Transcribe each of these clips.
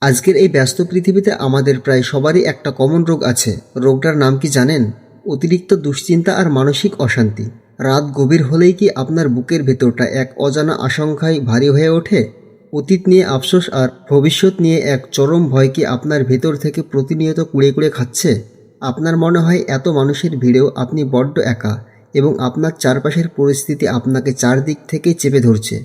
আজকের এই ব্যস্ত পৃথিবীতে আমাদের প্রায় সবারই একটা কমন রোগ আছে। রোগটার নাম কি জানেন? অতিরিক্ত দুশ্চিন্তা আর মানসিক অশান্তি। রাত গভীর হলেই কি আপনার বুকের ভেতরটা এক অজানা আশঙ্কায় ভারী হয়ে ওঠে? অতীত নিয়ে আফসোস আর ভবিষ্যৎ নিয়ে এক চরম ভয় কি আপনার ভেতর থেকে প্রতিনিয়ত কুড়ে কুড়ে খাচ্ছে? আপনার মনে হয় এত মানুষের ভিড়েও আপনি বড্ড একা এবং আপনার চারপাশের পরিস্থিতি আপনাকে চারদিক থেকে চেপে ধরছে।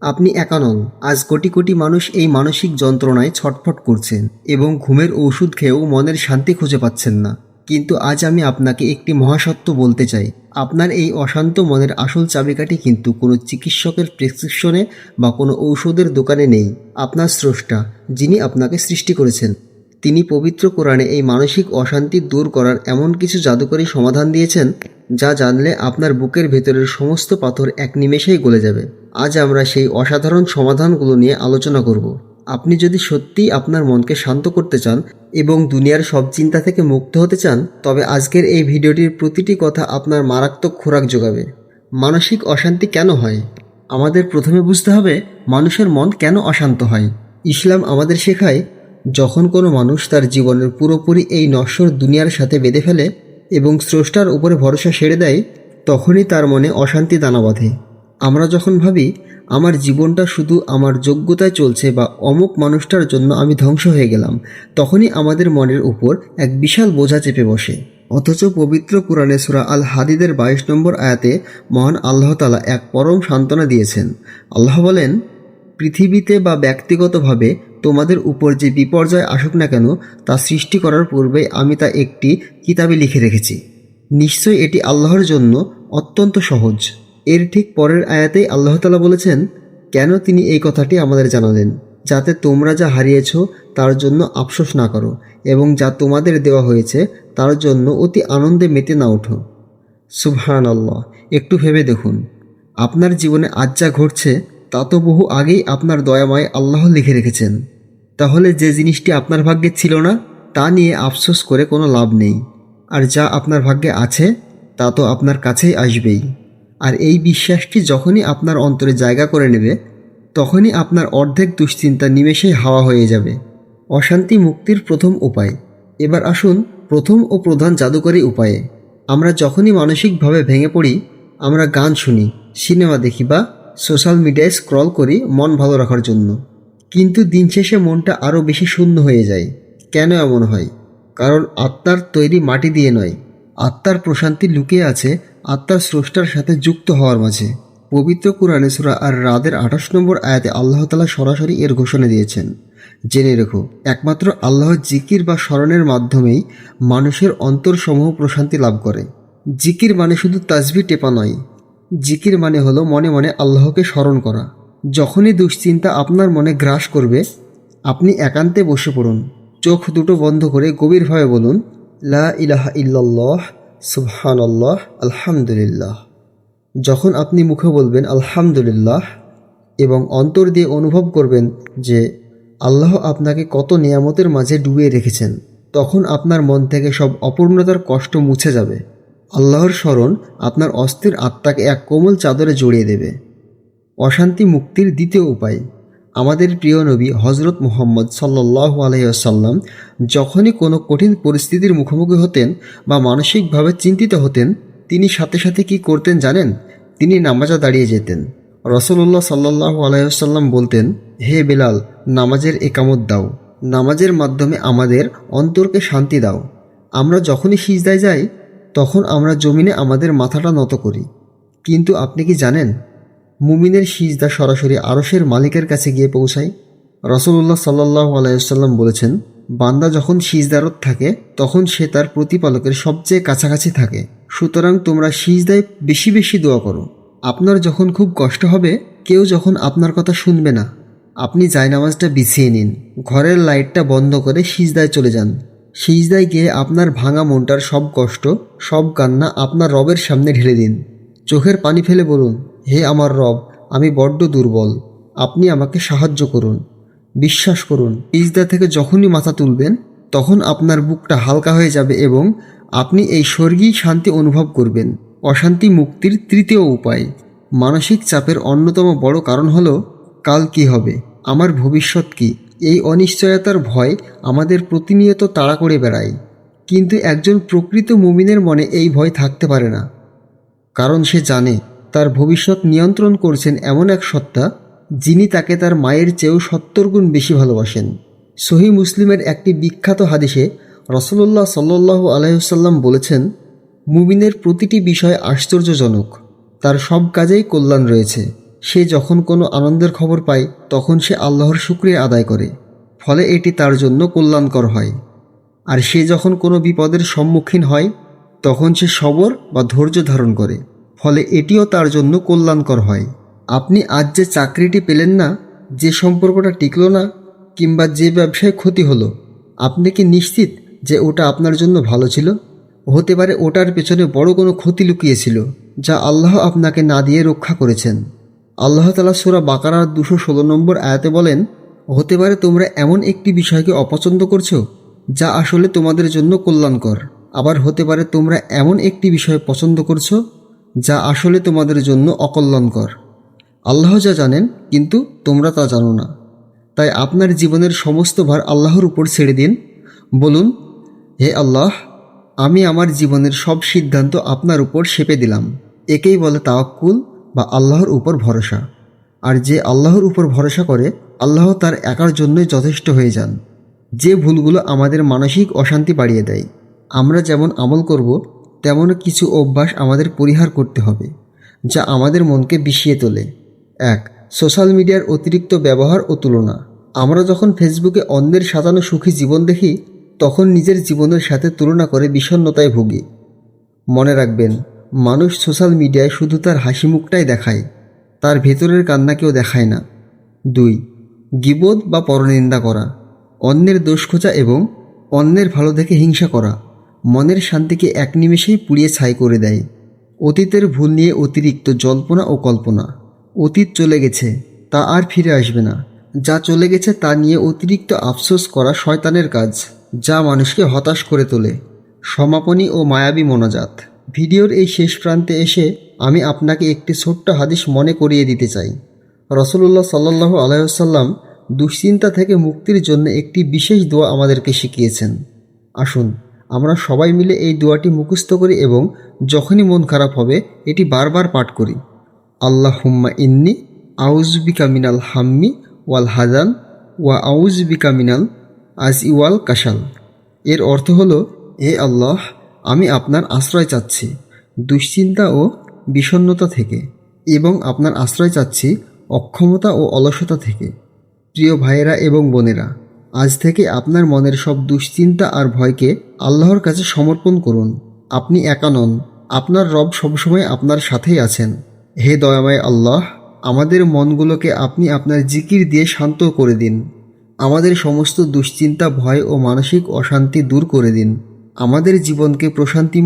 আপনি একা নন। আজ কোটি কোটি মানুষ এই মানসিক যন্ত্রণায় ছটফট করছেন এবং ঘুমের ঔষধ খেয়েও মনের শান্তি খুঁজে পাচ্ছেন না। কিন্তু আজ আমি আপনাকে একটি মহাসত্য বলতে চাই। আপনার এই অশান্ত মনের আসল চাবিকাঠি কিন্তু কোনো চিকিৎসকের প্রেসক্রিপশনে বা কোনো ঔষধের দোকানে নেই। আপনার স্রষ্টা, যিনি আপনাকে সৃষ্টি করেছেন, তিনি পবিত্র কোরআনে এই মানসিক অশান্তি দূর করার এমন কিছু জাদুকরী সমাধান দিয়েছেন যা জানলে আপনার বুকের ভেতরের সমস্ত পাথর এক নিমেষেই গলে যাবে। আজ আমরা সেই অসাধারণ সমাধানগুলো নিয়ে আলোচনা করব। আপনি যদি সত্যিই আপনার মনকে শান্ত করতে চান এবং দুনিয়ার সব চিন্তা থেকে মুক্ত হতে চান, তবে আজকের এই ভিডিওটির প্রতিটি কথা আপনার মারাত্মক খোরাক যোগাবে। মানসিক অশান্তি কেন হয়? আমাদের প্রথমে বুঝতে হবে মানুষের মন কেন অশান্ত হয়। ইসলাম আমাদের শেখায়, যখন কোনো মানুষ তার জীবনের পুরোপুরি এই নশ্বর দুনিয়ার সাথে বেঁধে ফেলে এবং স্রষ্টার উপরে ভরসা ছেড়ে দেয়, তখনই তার মনে অশান্তি দানা বাঁধে। আমরা যখন ভাবি আমার জীবনটা শুধু আমার যোগ্যতায় চলছে বা অমুক মানুষটার জন্য আমি ধ্বংস হয়ে গেলাম, তখনই আমাদের মনের উপর এক বিশাল বোঝা চেপে বসে। অথচ পবিত্র কুরআনে সূরা আল হাদিদের 22 নম্বর আয়াতে মহান আল্লাহ তাআলা এক পরম সান্ত্বনা দিয়েছেন। আল্লাহ বলেন, পৃথিবীতে বা ব্যক্তিগতভাবে তোমাদের উপর যে বিপর্যয় আসুক না কেন, তা সৃষ্টি করার পূর্বেই আমি তা একটি কিতাবে লিখে রেখেছি। নিশ্চয়ই এটি আল্লাহর জন্য অত্যন্ত সহজ। এর ঠিক পরের আয়াতেই আল্লাহ তাআলা বলেছেন, কেন তিনি এই কথাটি আমাদের জানালেন, যাতে তোমরা যা হারিয়েছ তার জন্য আফসোস না করো এবং যা তোমাদের দেওয়া হয়েছে তার জন্য অতি আনন্দে মেতে না ওঠো। সুবহানাল্লাহ। একটু ভেবে দেখুন, আপনার জীবনে আজ যা ঘটছে তা তো বহু আগেই আপনার দয়াময় আল্লাহ লিখে রেখেছেন। তাহলে যে জিনিসটি আপনার ভাগ্যে ছিল না তা নিয়ে আফসোস করে কোনো লাভ নেই, আর যা আপনার ভাগ্যে আছে তা তো আপনার কাছেই আসবেই। আর এই বিশ্বাসটি যখনই আপনার অন্তরে জায়গা করে নেবে, তখনই আপনার অর্ধেক দুশ্চিন্তা নিমেষেই হাওয়া হয়ে যাবে। অশান্তি মুক্তির প্রথম উপায়। এবার আসুন প্রথম ও প্রধান জাদুকরী উপায়ে। আমরা যখনই মানসিকভাবে ভেঙে পড়ি, আমরা গান শুনি, সিনেমা দেখি বা সোশ্যাল মিডিয়ায় স্ক্রল করি মন ভালো রাখার জন্য। কিন্তু দিন শেষে মনটা আরও বেশি শূন্য হয়ে যায়। কেন এমন হয়? কারণ আত্মার তৈরি মাটি দিয়ে নয়। আত্মার প্রশান্তি লুকিয়ে আছে আত্মার স্রষ্টার সাথে যুক্ত হওয়ার মাঝে। পবিত্র কুরআনে সূরা আর রাদের 28 নম্বর আয়াতে আল্লাহ তাআলা সরাসরি এর ঘোষণা দিয়েছেন। জেনে রেখো, একমাত্র আল্লাহর জিকির বা স্মরণের মাধ্যমেই মানুষের অন্তরসমূহ প্রশান্তি লাভ করে। জিকির মানে শুধু তাসবিহ টেপা নয়। জিকির মানে হলো মনে মনে আল্লাহকে স্মরণ করা। যখনই দুশ্চিন্তা আপনার মনে গ্রাস করবে, আপনি একান্তে বসে পড়ুন। চোখ দুটো বন্ধ করে গভীরভাবে বলুন, লা ইলাহা ইল্লাল্লাহ, সুবহানাল্লাহ, আলহামদুলিল্লাহ। যখন আপনি মুখে বলবেন আলহামদুলিল্লাহ এবং অন্তর দিয়ে অনুভব করবেন যে আল্লাহ আপনাকে কত নিয়ামতের মাঝে ডুবিয়ে রেখেছেন, তখন আপনার মন থেকে সব অপূর্ণতার কষ্ট মুছে যাবে। আল্লাহর স্মরণ আপনার অস্থির আত্মাকে এক কোমল চাদরে জড়িয়ে দেবে। অশান্তি মুক্তির দ্বিতীয় উপায়। আমাদের প্রিয় নবী হজরত মুহাম্মদ সাল্লাল্লাহু আলাইহি ওয়াসাল্লাম যখনই কোনো কঠিন পরিস্থিতির মুখোমুখি হতেন বা মানসিকভাবে চিন্তিত হতেন, তিনি সাথে সাথে কী করতেন জানেন? তিনি নামাজে দাঁড়িয়ে যেতেন। রাসূলুল্লাহ সাল্লাল্লাহু আলাইহি ওয়াসাল্লাম বলতেন, হে বেলাল, নামাজের একামত দাও। নামাজের মাধ্যমে আমাদের অন্তরকে শান্তি দাও। আমরা যখনই সিজদায় যাই, তখন আমরা জমিনে আমাদের মাথাটা নত করি। কিন্তু আপনি কি জানেন, মুমিনের সিজদা সরাসরি আরশের মালিকের কাছে গিয়ে পৌঁছায়। রাসূলুল্লাহ সাল্লাল্লাহু আলাইহি ওয়াসাল্লাম বলেছেন, বান্দা যখন সিজদারত থাকে তখন সে তার প্রতিপালকের সবচেয়ে কাছাকাছি থাকে। সুতরাং তোমরা সিজদায় বেশি বেশি দোয়া করো। আপনার যখন খুব কষ্ট হবে, কেউ যখন আপনার কথা শুনবে না, আপনি জায়নামাজটা বিছিয়ে নিন, ঘরের লাইটটা বন্ধ করে সিজদায় চলে যান। সিজদায় গিয়ে আপনার ভাঙা মনটার সব কষ্ট, সব কান্না আপনার রবের সামনে ঢেলে দিন। চোখের পানি ফেলে বলুন, হে আমার রব, আমি বড্ড দুর্বল, আপনি আমাকে সাহায্য করুন। বিশ্বাস করুন, সিজদা থেকে যখনই মাথা তুলবেন, তখন আপনার বুকটা হালকা হয়ে যাবে এবং আপনি এই স্বর্গীয় শান্তি অনুভব করবেন। অশান্তি মুক্তির তৃতীয় উপায়। মানসিক চাপের অন্যতম বড় কারণ হলো, কাল কি হবে, আমার ভবিষ্যৎ কি, এই অনিশ্চয়তার ভয় আমাদের প্রতিনিয়ত তাড়া করে বেড়ায়, কিন্তু একজন প্রকৃত মুমিনের মনে এই ভয় থাকতে পারে না, কারণ সে জানে তার ভবিষ্যৎ নিয়ন্ত্রণ করছেন এমন এক সত্তা যিনি তাকে তার মায়ের চেয়েও 70 গুণ বেশি ভালোবাসেন। সহিহ মুসলিমের একটি বিখ্যাত হাদিসে রাসূলুল্লাহ সাল্লাল্লাহু আলাইহি ওয়াসাল্লাম বলেছেন, মুমিনের প্রতিটি বিষয় আশ্চর্যজনক, তার সব কাজেই কল্যাণ রয়েছে। সে যখন কোনো আনন্দের খবর পায় তখন সে আল্লাহর শুকরিয়া আদায় করে, ফলে এটি তার জন্য কল্যাণকর হয়। আর সে যখন কোনো বিপদের সম্মুখীন হয় তখন সে সবর বা ধৈর্য ধারণ করে, ফলে এটিও তার জন্য কল্যাণকর হয়। আপনি আজ যে চাকরিটি পেলেন না, যে সম্পর্কটা টিকলো না, কিংবা যে ব্যবসায় ক্ষতি হলো, আপনি কি নিশ্চিত যে ওটা আপনার জন্য ভালো ছিল? হতে পারে ওটার পেছনে বড় কোনো ক্ষতি লুকিয়েছিল যা আল্লাহ আপনাকে না দিয়ে রক্ষা করেছেন। আল্লাহ তাআলা সূরা বাকারার 216 নম্বর আয়াতে বলেন, হতে পারে তোমরা এমন একটি বিষয়কে অপছন্দ করছো যা আসলে তোমাদের জন্য কল্যাণকর, আবার হতে পারে তোমরা এমন একটি বিষয় পছন্দ করছো যা আসলে তোমাদের জন্য অকল্যাণকর। আল্লাহ যা জানেন, কিন্তু তোমরা তা জানো না। তাই আপনার জীবনের সমস্ত ভার আল্লাহর উপর ছেড়ে দিন। বলুন, হে আল্লাহ, আমি আমার জীবনের সব সিদ্ধান্ত আপনার উপর সেঁপে দিলাম। একেই বলে তাওয়াক্কুল বা আল্লাহর উপর ভরসা। আর যে আল্লাহর উপর ভরসা করে, আল্লাহ তার একার জন্যই যথেষ্ট হয়ে যান। যে ভুলগুলো আমাদের মানসিক অশান্তি বাড়িয়ে দেয়, আমরা যেমন আমল করব তেমন কিছু অভ্যাস আমাদের পরিহার করতে হবে যা আমাদের মনকে বিষিয়ে তোলে। 1. সোশ্যাল মিডিয়ার অতিরিক্ত ব্যবহার ও তুলনা। আমরা যখন ফেসবুকে অন্যের সাজানো সুখী জীবন দেখি তখন নিজের জীবনের সাথে তুলনা করে বিষণ্ণতায় ভুগি। মনে রাখবেন, মানুষ সোশ্যাল মিডিয়ায় শুধু তার হাসি মুখটাই দেখায়, তার ভেতরের কান্না কেউ দেখায় না। 2. গীবত বা পরনিন্দা করা। অন্যের দোষ খোঁজা এবং অন্যের ভালো দেখে হিংসা করা মনের শান্তিকে এক নিমেষেই পুড়িয়ে ছাই করে দেয়। অতীতের ভুল নিয়ে অতিরিক্ত জল্পনা ও কল্পনা। অতীত চলে গেছে, তা আর ফিরে আসবে না। যা চলে গেছে তা নিয়ে অতিরিক্ত আফসোস করা শয়তানের কাজ, যা মানুষকে হতাশ করে তোলে। সমাপনী ও মায়াবী মোনাজাত। ভিডিওর এই শেষ প্রান্তে এসে আমি আপনাকে একটি ছোট্ট হাদিস মনে করিয়ে দিতে চাই। রাসূলুল্লাহ সাল্লাল্লাহু আলাইহি ওয়াসাল্লাম দুশ্চিন্তা থেকে মুক্তির জন্য একটি বিশেষ দোয়া আমাদেরকে শিখিয়েছেন। আসুন আমরা সবাই মিলে এই দোয়াটি মুখস্থ করি এবং যখনই মন খারাপ হবে এটি বারবার পাঠ করি। আল্লাহুম্মা ইন্নি আউযু বিকা মিনাল হাম্মি ওয়াল হাজান ওয়া আউযু বিকা মিনাল আজই ওয়াল কাসাল। এর অর্থ হলো, হে আল্লাহ, আমি আপনার আশ্রয় চাচ্ছি দুশ্চিন্তা ও বিষণ্ণতা থেকে, এবং আপনার আশ্রয় চাচ্ছি অক্ষমতা ও অলসতা থেকে। প্রিয় ভাইয়েরা এবং বোনেরা, আজ থেকে আপনার মনের সব দুশ্চিন্তা আর ভয়কে আল্লাহর কাছে সমর্পণ করুন। আপনি একা নন, আপনার রব সবসময় আপনার সাথেই আছেন। হে দয়াময় আল্লাহ, আমাদের মনগুলোকে আপনি আপনার জিকির দিয়ে শান্ত করে দিন। আমাদের সমস্ত দুশ্চিন্তা, ভয় ও মানসিক অশান্তি দূর করে দিন। আমাদের জীবনকে প্রশান্তিময়